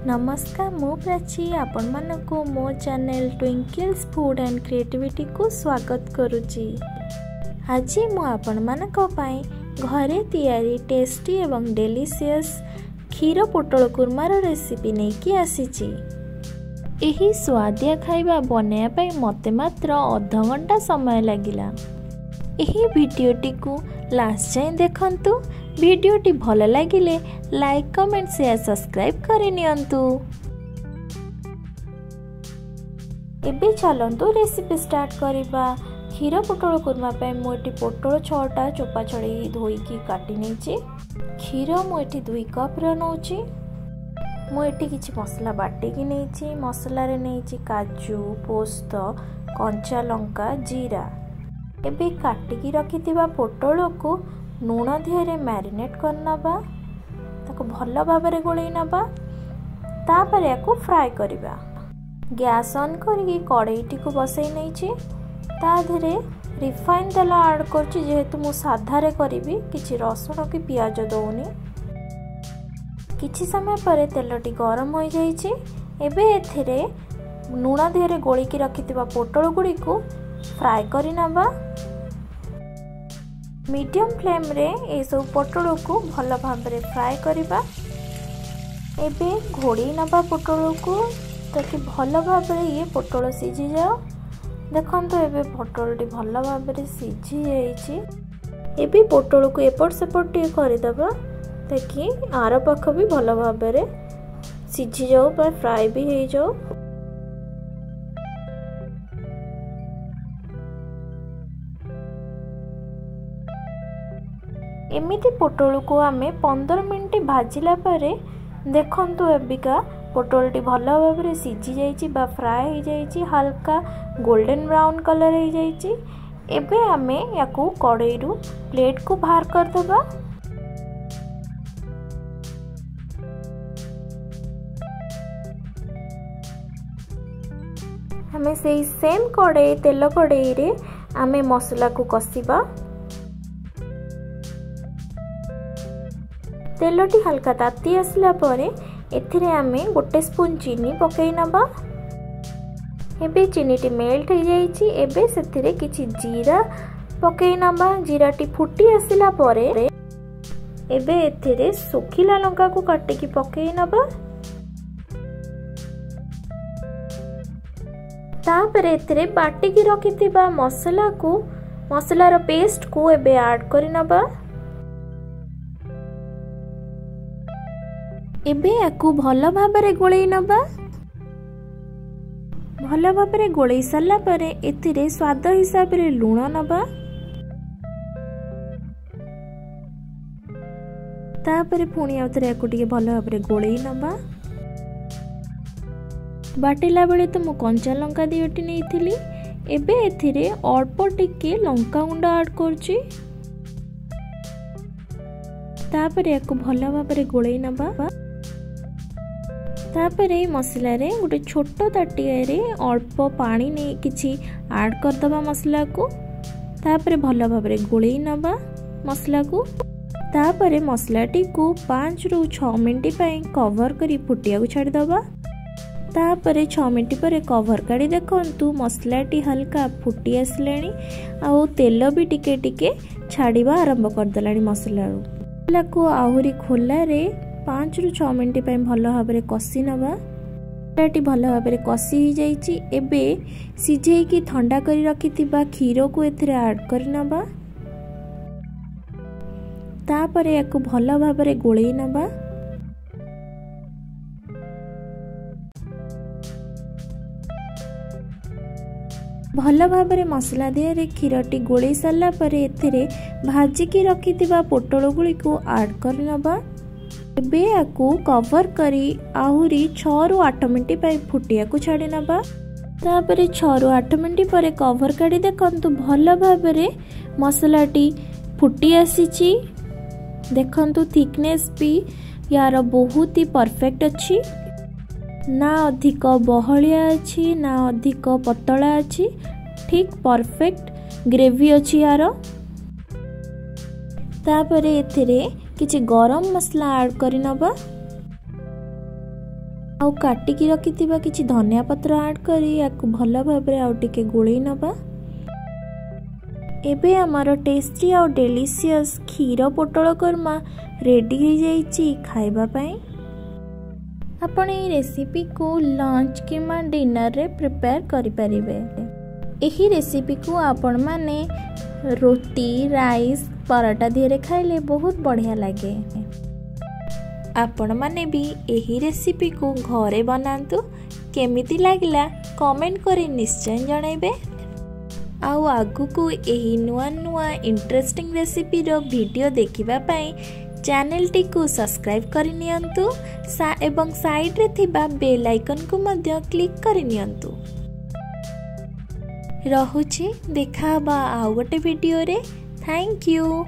नमस्कार मु प्राची आपण मानको मो channel Twinkles food and creativity को स्वागत करुची। आज मु आपण मानको पई घरे तैयारी टेस्टी एवं डेलीशियस क्षीर पोटल कुर्मार रेसिपी नहीं कि आसीची। एही स्वादिया खाइबा बनाया पई मते मात्र आधा घंटा समय लागिला। एही वीडियोटी को लास्ट जाए देखंतु। वीडियोटी भल लगिले लाइक कमेंट शेयर सब्सक्राइब करि नियंतु। एबे चलंतु रेसिपी स्टार्ट करिबा। क्षीर पोटल कुर्मा पे मु एटी पोटल 6टा चोपा छड़े धोईकी काटी नेछि। क्षीर मु एटी 2 कप र नउछि। मु एटी किछि मसला बाटी की नेछि। मसला रे नेछि काजू पोस्त कंचा लंका जीरा। एबे काटी की रखिथिबा पोटल को लूण दिहरे मैरिनेट करनबा। ताको भल भाबरे गोळेई नबा। तापर याको फ्राई करिबा। गैस ऑन करिकी कढ़ाईटी को बसई नेछि। ता धरे रिफाइन तेल ऐड करछि। जेहेतु मु साधा रे करिबी किछि रसुण की प्याज दउनी। किछि समय परे तेलटी गरम हो जाइछि। एबे एथिरे लूण दिहरे गोळी की रखिथिबा पोटल गुडी को फ्राई करि नबा। मीडियम फ्लेम रे ए सब पोटल को भल भाव रे फ्राई करिबा। एबे घोड़ी नबा पोटल को ताकि भल भाव रे ये पोटल सिझी जाओ। देखंतु एबे पोटलटी भल भाव रे सिझी जाइछि। एबे पोटल को एपट सेपट टे करि दबा ताकि आर पाख भी भल भाव रे सिझी जाओ बा फ्राई भी हे जाओ। एमिति पोटल को आमे 15 मिनट भाजिला परे देखंतु एबिका पोटलटी भल भाव रे सिझी जाइछि बा फ्राई हो जाइछि। हल्का गोल्डन ब्राउन कलर हो जाइछि। एबे आमे याकू कढ़ाई रु प्लेट को बाहर कर दबा। हमें सेही सेम कढ़ाई तेल कढ़ाई रे आमे मसला को कसिबा। तेलटी हल्का ताती आसला परे एथिरे आमे 1 स्पून चीनी पकई नबा। एबे चीनीटी मेल्ट हो जाइछि। एबे सेथिरे किछि जीरा पकई नबा। जीराटी फुटी आसला परे एबे एथिरे सुखिला लंका को काटी की पकई नबा। तापरे एथिरे बाटी की रखिथिबा मसला को मसलार पेस्ट को एबे ऐड करि नबा। एबे याकू भल भाबरे गोळेई नबा। भल भाबरे गोळेई सारला परे एथिरे स्वाद हिसाब रे लूण नबा। तापरे पुणी आउथरे याकू टिके भल भाबरे गोळेई नबा। बाटिला बेले तो मु कंचा लंका दियोटी नेइथिली। एबे एथिरे अल्प टिके लंका गुंड ऐड करछि। तापरे याकू भल भाबरे गोळेई नबा। तापरे मसला रे गोटे छोट ताटिया रे अल्प पानी ने किछि ऐड कर दबा मसला को। तापरे भल भाबरे गोळेई नबा मसला को। तापरे मसलाटी को 5 रु 6 मिनिट पई कवर करी फुटिया को छाडी दबा। तापरे 6 मिनिट परे कवर काढी देखंतु मसलाटी हल्का फुटी आसलेनी आ तेल भी टिके टिके छाड़ीबा आरंभ कर दलानी। मसला को आहुरी खोला रे 5 रु 6 मिनिट पई भल भाव रे कसी नबा। मसलाटी भल भाव रे कसी ही जाइछि। एबे सिझेई की ठंडा करी रखिथिबा क्षीर को एथिरे ऐड करि नबा। तापरे याकू भल भाव रे गोळेई नबा। भल भाव रे मसला दिहरे क्षीरटी गोळेई सारला परे एथिरे भाजी की रखिथिबा पोटल गुडी को ऐड करि नबा। एबे याकू कवर करी आहुरी 6 रु 8 मिनिट पई फुटिया को छाडी नबा। तापरे 6 रु 8 मिनिट परे कवर काढी देखंतु भल भाव रे मसलाटी फुटी आसीची। देखंतु थिकनेस भी यार बहुत ही परफेक्ट अछि। ना अधिक बहलिया अछि ना अधिक पतला अछि। ठीक परफेक्ट ग्रेवी अछि यार। तापरे एथिरे किछि गरम मसला ऐड करि नबा। आउ काटिकी रखिथिबा किछि धनिया पत्र ऐड करी याकु भल भाबरे आउ टिके गोळेई नबा। एबे हमर टेस्टी और डेलीशियस खीर पोटल कोरमा रेडी हो जाइछि खाइबा पई। आपण ए रेसिपी को लंच किमा डिनर रे प्रिपेयर करि परिबे। एही रेसिपी को आपण माने रोटी राइस पराठा दिहरे खाइले बहुत बढ़िया लागे। आपण माने भी एही रेसिपी को घरे बनांतु, केमिति लागिला कमेंट करी निश्चय जणाइबे। आउ आगु को एही नुआ नुआ इंटरेस्टिंग रेसिपी रो वीडियो देखिबा पई चैनल टी को सब्सक्राइब करि नियंतु एवं साइड रे थिबा बेल आइकन को मध्य क्लिक करि नियंतु। रहुछि देखा बा आउ गोटे वीडियो रे। Thank you.